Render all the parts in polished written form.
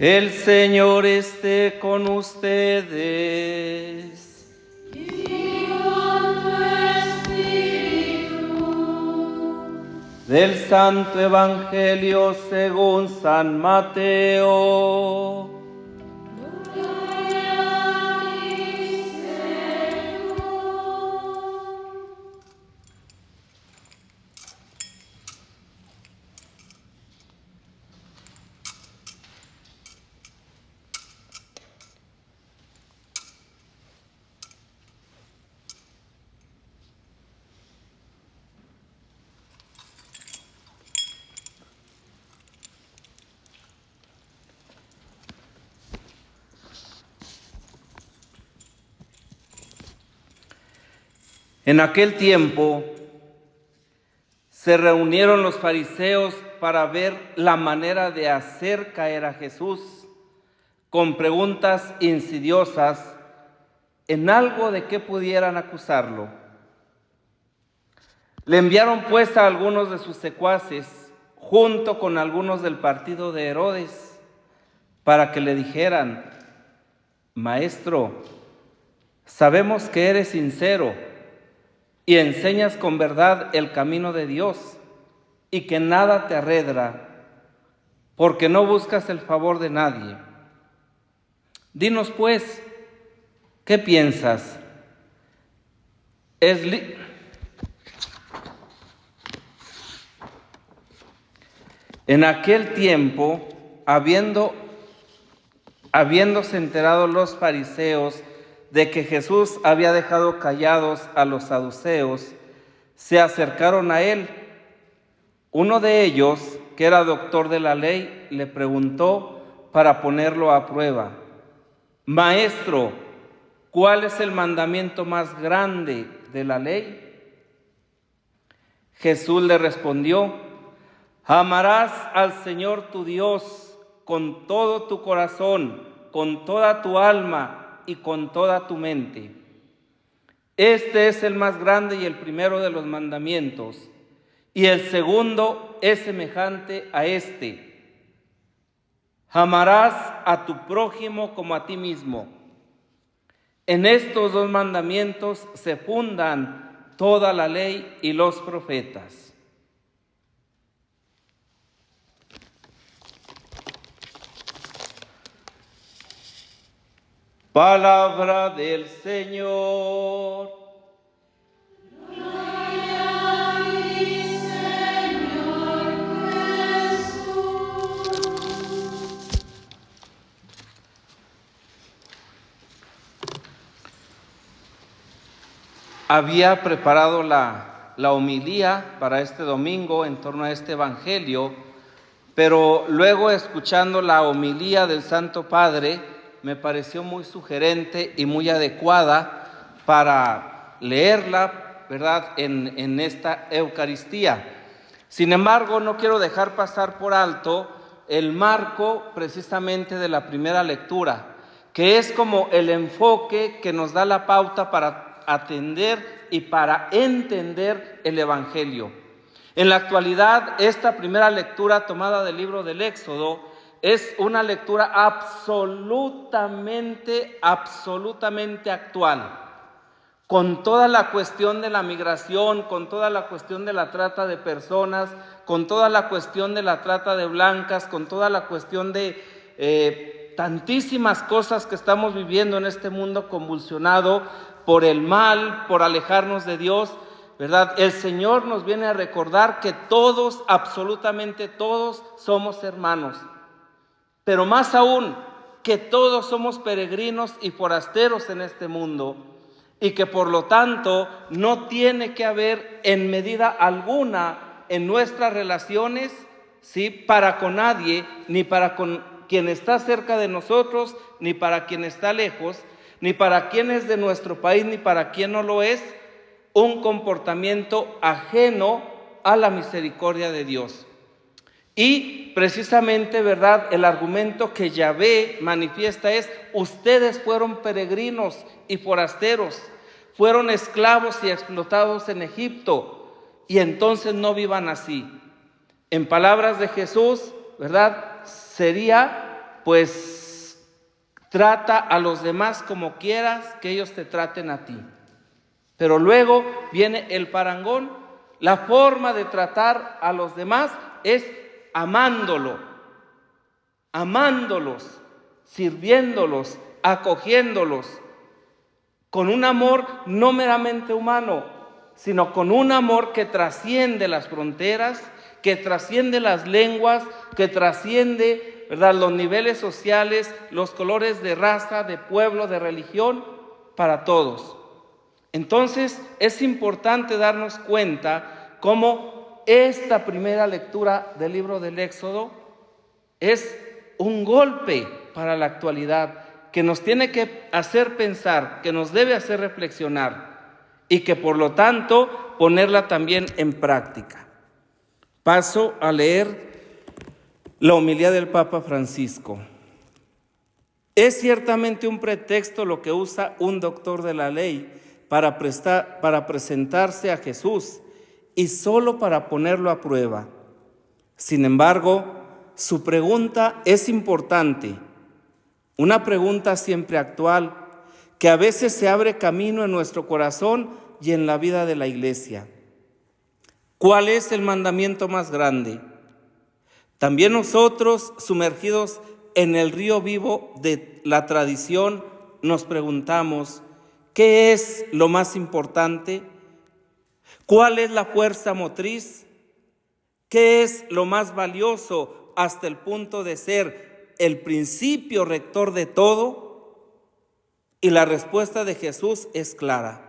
El Señor esté con ustedes. Y con tu espíritu. Del Santo Evangelio según San Mateo. Gloria a ti, Señor. En aquel tiempo se reunieron los fariseos para ver la manera de hacer caer a Jesús con preguntas insidiosas en algo de que pudieran acusarlo. Le enviaron pues a algunos de sus secuaces junto con algunos del partido de Herodes para que le dijeran: Maestro, sabemos que eres sincero y enseñas con verdad el camino de Dios y que nada te arredra, porque no buscas el favor de nadie. Dinos pues, ¿qué piensas? En aquel tiempo, habiéndose enterado los fariseos de que Jesús había dejado callados a los saduceos, se acercaron a él. Uno de ellos, que era doctor de la ley, le preguntó para ponerlo a prueba: Maestro, ¿cuál es el mandamiento más grande de la ley? Jesús le respondió: Amarás al Señor tu Dios con todo tu corazón, con toda tu alma y con toda tu mente. Este es el más grande y el primero de los mandamientos, y el segundo es semejante a este: amarás a tu prójimo como a ti mismo. En estos dos mandamientos se fundan toda la ley y los profetas. Palabra del Señor. Gloria a ti, Señor Jesús. Había preparado la homilía para este domingo en torno a este evangelio, pero luego, escuchando la homilía del Santo Padre, me pareció muy sugerente y muy adecuada para leerla, ¿verdad?, en esta Eucaristía. Sin embargo, no quiero dejar pasar por alto el marco precisamente de la primera lectura, que es como el enfoque que nos da la pauta para atender y para entender el Evangelio. En la actualidad, esta primera lectura tomada del libro del Éxodo es una lectura absolutamente actual, con toda la cuestión de la migración, con toda la cuestión de la trata de personas, con toda la cuestión de la trata de blancas, con toda la cuestión de tantísimas cosas que estamos viviendo en este mundo convulsionado por el mal, por alejarnos de Dios, ¿verdad? El Señor nos viene a recordar que todos, absolutamente todos, somos hermanos. Pero más aún, que todos somos peregrinos y forasteros en este mundo, y que por lo tanto no tiene que haber en medida alguna en nuestras relaciones, ¿sí?, para con nadie, ni para con quien está cerca de nosotros, ni para quien está lejos, ni para quien es de nuestro país, ni para quien no lo es, un comportamiento ajeno a la misericordia de Dios. Y precisamente, ¿verdad?, el argumento que Yahvé manifiesta es: ustedes fueron peregrinos y forasteros, fueron esclavos y explotados en Egipto, y entonces no vivan así. En palabras de Jesús, ¿verdad?, sería pues trata a los demás como quieras que ellos te traten a ti. Pero luego viene el parangón. La forma de tratar a los demás es amándolos, sirviéndolos, acogiéndolos, con un amor no meramente humano, sino con un amor que trasciende las fronteras, que trasciende las lenguas, que trasciende, ¿verdad?, los niveles sociales, los colores de raza, de pueblo, de religión, para todos. Entonces es importante darnos cuenta cómo esta primera lectura del libro del Éxodo es un golpe para la actualidad, que nos tiene que hacer pensar, que nos debe hacer reflexionar y que por lo tanto ponerla también en práctica. Paso a leer la homilía del Papa Francisco. Es ciertamente un pretexto lo que usa un doctor de la ley para presentarse a Jesús y solo para ponerlo a prueba. Sin embargo, su pregunta es importante, una pregunta siempre actual, que a veces se abre camino en nuestro corazón y en la vida de la Iglesia. ¿Cuál es el mandamiento más grande? También nosotros, sumergidos en el río vivo de la tradición, nos preguntamos, ¿qué es lo más importante? ¿Cuál es la fuerza motriz? ¿Qué es lo más valioso hasta el punto de ser el principio rector de todo? Y la respuesta de Jesús es clara.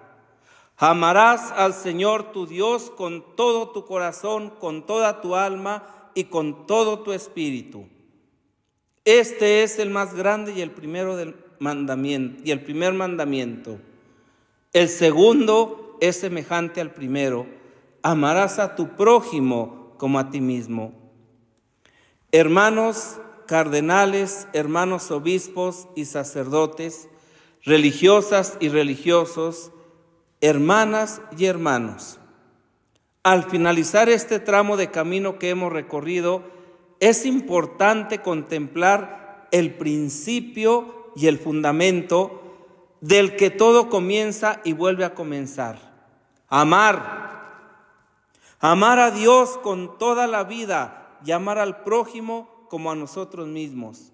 Amarás al Señor tu Dios con todo tu corazón, con toda tu alma y con todo tu espíritu. Este es el más grande y el primer mandamiento. El segundo es semejante al primero. Amarás a tu prójimo como a ti mismo. Hermanos cardenales, hermanos obispos y sacerdotes, religiosas y religiosos, hermanas y hermanos, al finalizar este tramo de camino que hemos recorrido, es importante contemplar el principio y el fundamento del que todo comienza y vuelve a comenzar. Amar a Dios con toda la vida y amar al prójimo como a nosotros mismos.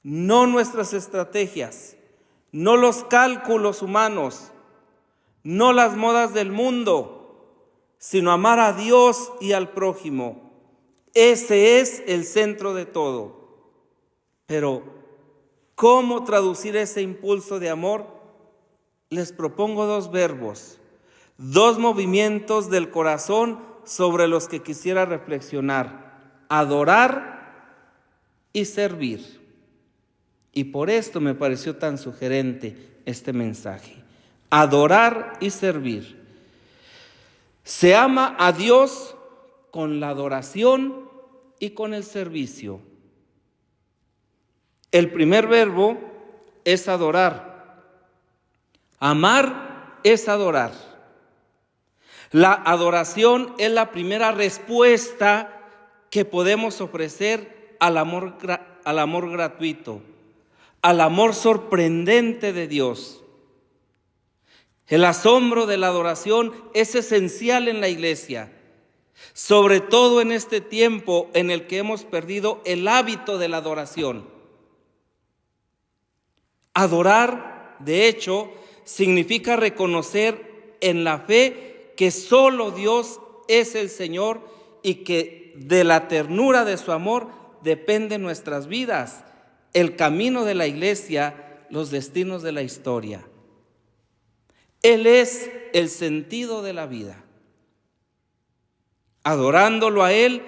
No nuestras estrategias, no los cálculos humanos, no las modas del mundo, sino amar a Dios y al prójimo. Ese es el centro de todo. Pero, ¿cómo traducir ese impulso de amor? Les propongo dos verbos, dos movimientos del corazón sobre los que quisiera reflexionar: adorar y servir. Y por esto me pareció tan sugerente este mensaje. Adorar y servir. Se ama a Dios con la adoración y con el servicio. El primer verbo es adorar. Amar es adorar. La adoración es la primera respuesta que podemos ofrecer al amor gratuito, al amor sorprendente de Dios. El asombro de la adoración es esencial en la Iglesia, sobre todo en este tiempo en el que hemos perdido el hábito de la adoración. Adorar, de hecho, significa reconocer en la fe que solo Dios es el Señor y que de la ternura de su amor dependen nuestras vidas, el camino de la Iglesia, los destinos de la historia. Él es el sentido de la vida. Adorándolo a Él,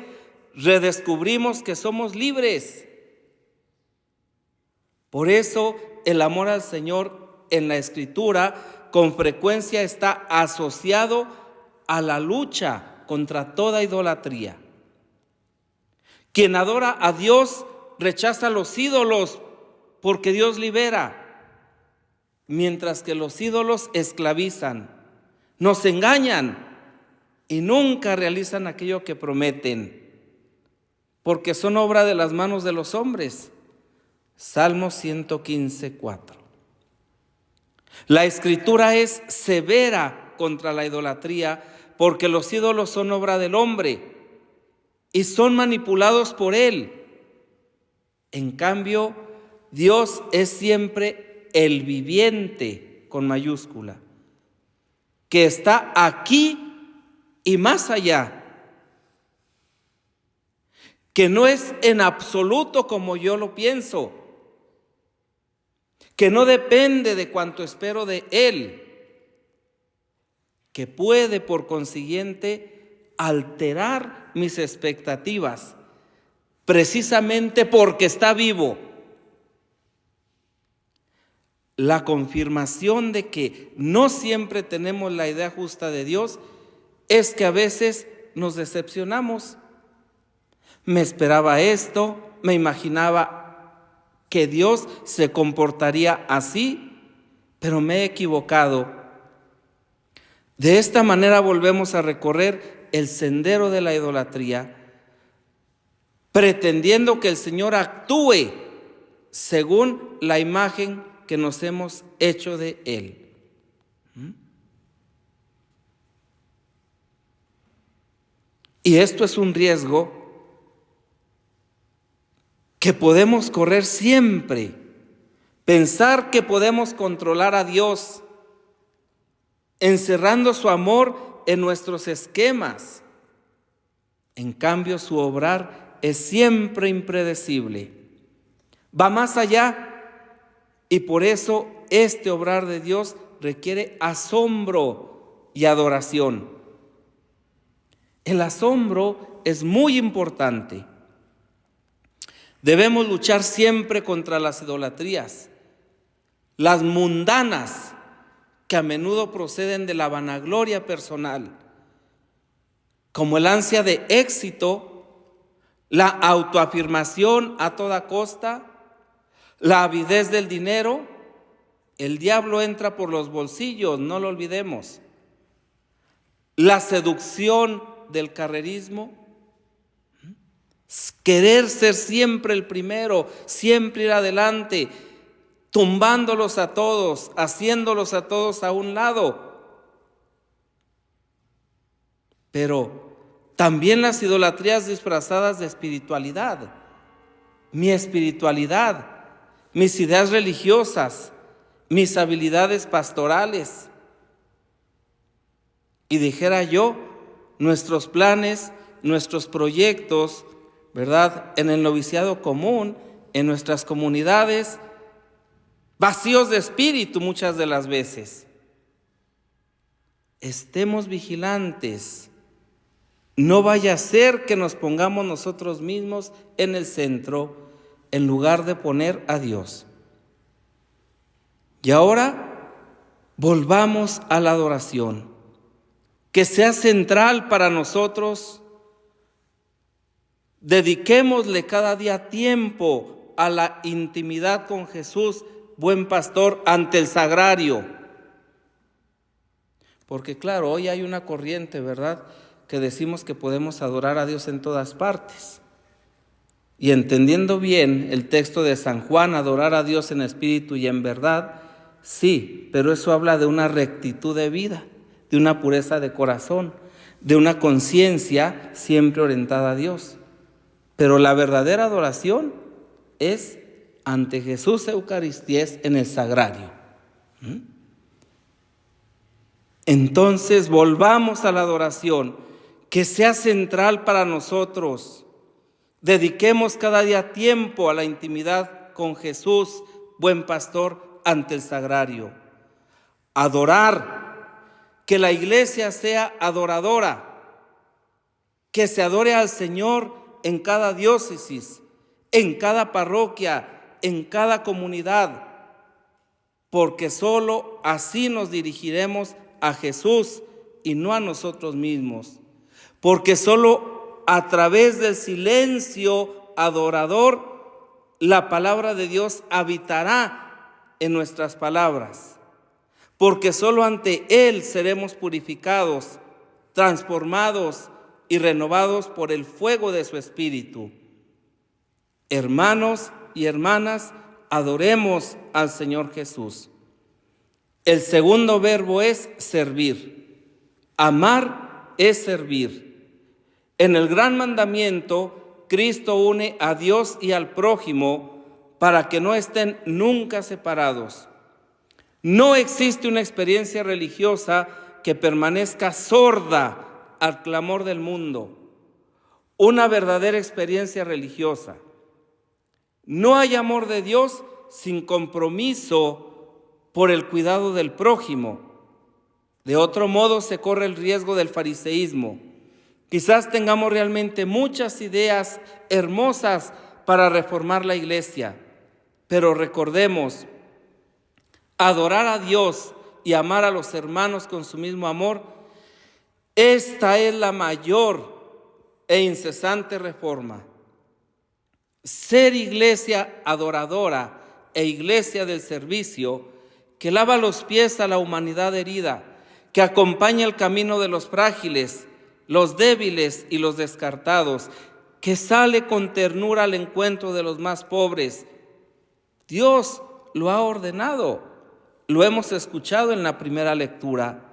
redescubrimos que somos libres. Por eso, el amor al Señor en la Escritura con frecuencia está asociado a la lucha contra toda idolatría. Quien adora a Dios rechaza los ídolos porque Dios libera, mientras que los ídolos esclavizan, nos engañan y nunca realizan aquello que prometen. porque son obra de las manos de los hombres. Salmo 115, 4. La Escritura es severa contra la idolatría, porque los ídolos son obra del hombre y son manipulados por él. En cambio, Dios es siempre el viviente, con mayúscula, que está aquí y más allá, que no es en absoluto como yo lo pienso, que no depende de cuanto espero de Él, que puede por consiguiente alterar mis expectativas, precisamente porque está vivo. La confirmación de que no siempre tenemos la idea justa de Dios es que a veces nos decepcionamos. Me esperaba esto, me imaginaba que Dios se comportaría así, pero me he equivocado. De esta manera volvemos a recorrer el sendero de la idolatría, pretendiendo que el Señor actúe según la imagen que nos hemos hecho de Él. Y esto es un riesgo que podemos correr siempre. Pensar que podemos controlar a Dios, encerrando su amor en nuestros esquemas. En cambio, su obrar es siempre impredecible. Va más allá. Y por eso este obrar de Dios requiere asombro y adoración. El asombro es muy importante. Debemos luchar siempre contra las idolatrías, las mundanas, que a menudo proceden de la vanagloria personal, como el ansia de éxito, la autoafirmación a toda costa, la avidez del dinero. El diablo entra por los bolsillos, no lo olvidemos. La seducción del carrerismo, querer ser siempre el primero, siempre ir adelante, tumbándolos a todos, haciéndolos a todos a un lado. Pero también las idolatrías disfrazadas de espiritualidad. Mi espiritualidad, mis ideas religiosas, mis habilidades pastorales. Y dijera yo, nuestros planes, nuestros proyectos, ¿verdad? En el noviciado común, en nuestras comunidades, vacíos de espíritu muchas de las veces. Estemos vigilantes. No vaya a ser que nos pongamos nosotros mismos en el centro en lugar de poner a Dios. Y ahora volvamos a la adoración, que sea central para nosotros. Dediquémosle cada día tiempo a la intimidad con Jesús, buen pastor, ante el sagrario. Porque claro, hoy hay una corriente, ¿verdad?, que decimos que podemos adorar a Dios en todas partes. Y entendiendo bien el texto de San Juan, adorar a Dios en espíritu y en verdad, sí, pero eso habla de una rectitud de vida, de una pureza de corazón, de una conciencia siempre orientada a Dios. Pero la verdadera adoración es ante Jesús Eucaristías en el sagrario. Entonces volvamos a la adoración, que sea central para nosotros. Dediquemos cada día tiempo a la intimidad con Jesús, buen pastor, ante el sagrario. Adorar, que la iglesia sea adoradora, que se adore al Señor en cada diócesis, en cada parroquia, en cada comunidad, porque solo así nos dirigiremos a Jesús y no a nosotros mismos, porque solo a través del silencio adorador la palabra de Dios habitará en nuestras palabras, porque solo ante Él seremos purificados, transformados y renovados por el fuego de su Espíritu. Hermanos y hermanas, adoremos al Señor Jesús. El segundo verbo es servir. Amar es servir. En el gran mandamiento, Cristo une a Dios y al prójimo para que no estén nunca separados. No existe una experiencia religiosa que permanezca sorda al clamor del mundo. Una verdadera experiencia religiosa. No hay amor de Dios sin compromiso por el cuidado del prójimo. De otro modo se corre el riesgo del fariseísmo. Quizás tengamos realmente muchas ideas hermosas para reformar la iglesia, pero recordemos, adorar a Dios y amar a los hermanos con su mismo amor, esta es la mayor e incesante reforma. Ser iglesia adoradora e iglesia del servicio que lava los pies a la humanidad herida, que acompaña el camino de los frágiles, los débiles y los descartados, que sale con ternura al encuentro de los más pobres. Dios lo ha ordenado, lo hemos escuchado en la primera lectura.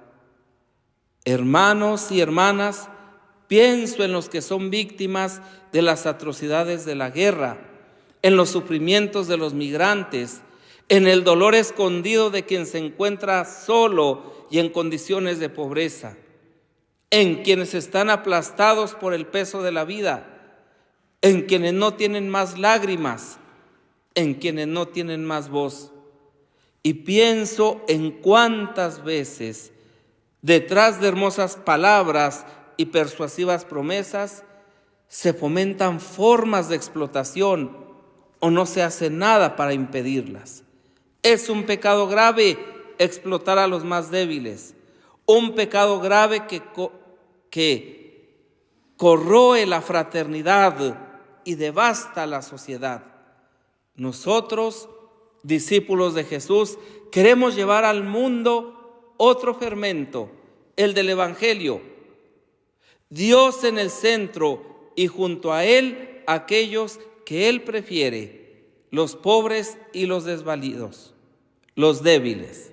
Hermanos y hermanas, pienso en los que son víctimas de las atrocidades de la guerra, en los sufrimientos de los migrantes, en el dolor escondido de quien se encuentra solo y en condiciones de pobreza, en quienes están aplastados por el peso de la vida, en quienes no tienen más lágrimas, en quienes no tienen más voz. Y pienso en cuántas veces, detrás de hermosas palabras y persuasivas promesas, se fomentan formas de explotación o no se hace nada para impedirlas. Es un pecado grave explotar a los más débiles, un pecado grave que corroe la fraternidad y devasta la sociedad. Nosotros, discípulos de Jesús, queremos llevar al mundo otro fermento, el del Evangelio. Dios en el centro y junto a Él aquellos que Él prefiere, los pobres y los desvalidos, los débiles.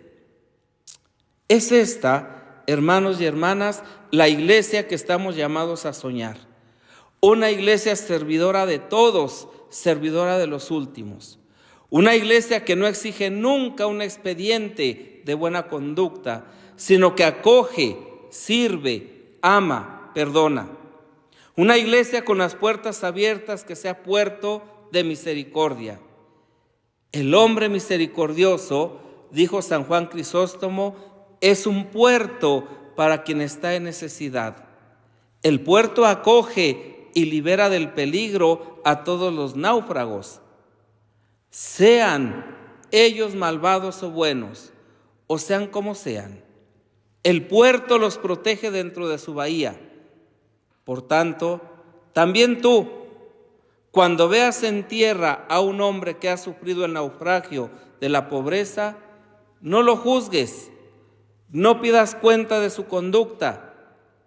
Es esta, hermanos y hermanas, la iglesia que estamos llamados a soñar. Una iglesia servidora de todos, servidora de los últimos. Una iglesia que no exige nunca un expediente de buena conducta, sino que acoge, sirve, ama, perdona. Una iglesia con las puertas abiertas que sea puerto de misericordia. El hombre misericordioso, dijo San Juan Crisóstomo, es un puerto para quien está en necesidad. El puerto acoge y libera del peligro a todos los náufragos. Sean ellos malvados o buenos, o sean como sean, el puerto los protege dentro de su bahía. Por tanto, también tú, cuando veas en tierra a un hombre que ha sufrido el naufragio de la pobreza, no lo juzgues, no pidas cuenta de su conducta,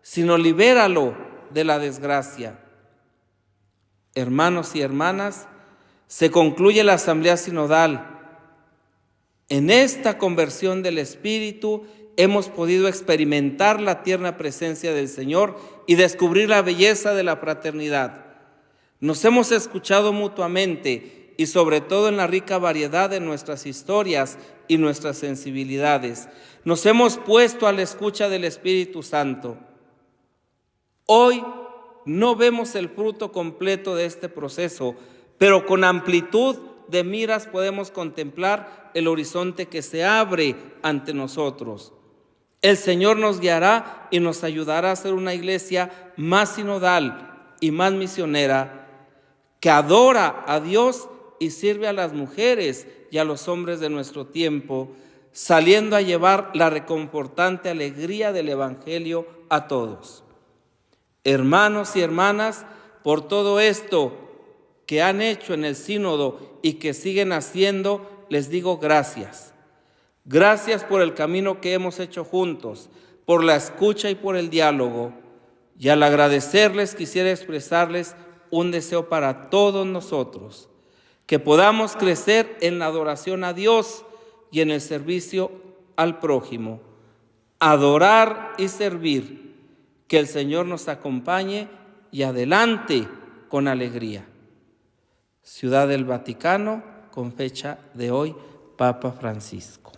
sino libéralo de la desgracia. Hermanos y hermanas, se concluye la asamblea sinodal. En esta conversión del Espíritu hemos podido experimentar la tierna presencia del Señor y descubrir la belleza de la fraternidad. Nos hemos escuchado mutuamente y sobre todo en la rica variedad de nuestras historias y nuestras sensibilidades. Nos hemos puesto a la escucha del Espíritu Santo. Hoy no vemos el fruto completo de este proceso, pero con amplitud de miras podemos contemplar el horizonte que se abre ante nosotros. El Señor nos guiará y nos ayudará a ser una iglesia más sinodal y más misionera, que adora a Dios y sirve a las mujeres y a los hombres de nuestro tiempo, saliendo a llevar la reconfortante alegría del Evangelio a todos. Hermanos y hermanas, por todo esto que han hecho en el sínodo y que siguen haciendo, les digo gracias. Gracias por el camino que hemos hecho juntos, por la escucha y por el diálogo. Y al agradecerles quisiera expresarles un deseo para todos nosotros, que podamos crecer en la adoración a Dios y en el servicio al prójimo, adorar y servir. Que el Señor nos acompañe y adelante con alegría. Ciudad del Vaticano, con fecha de hoy, Papa Francisco.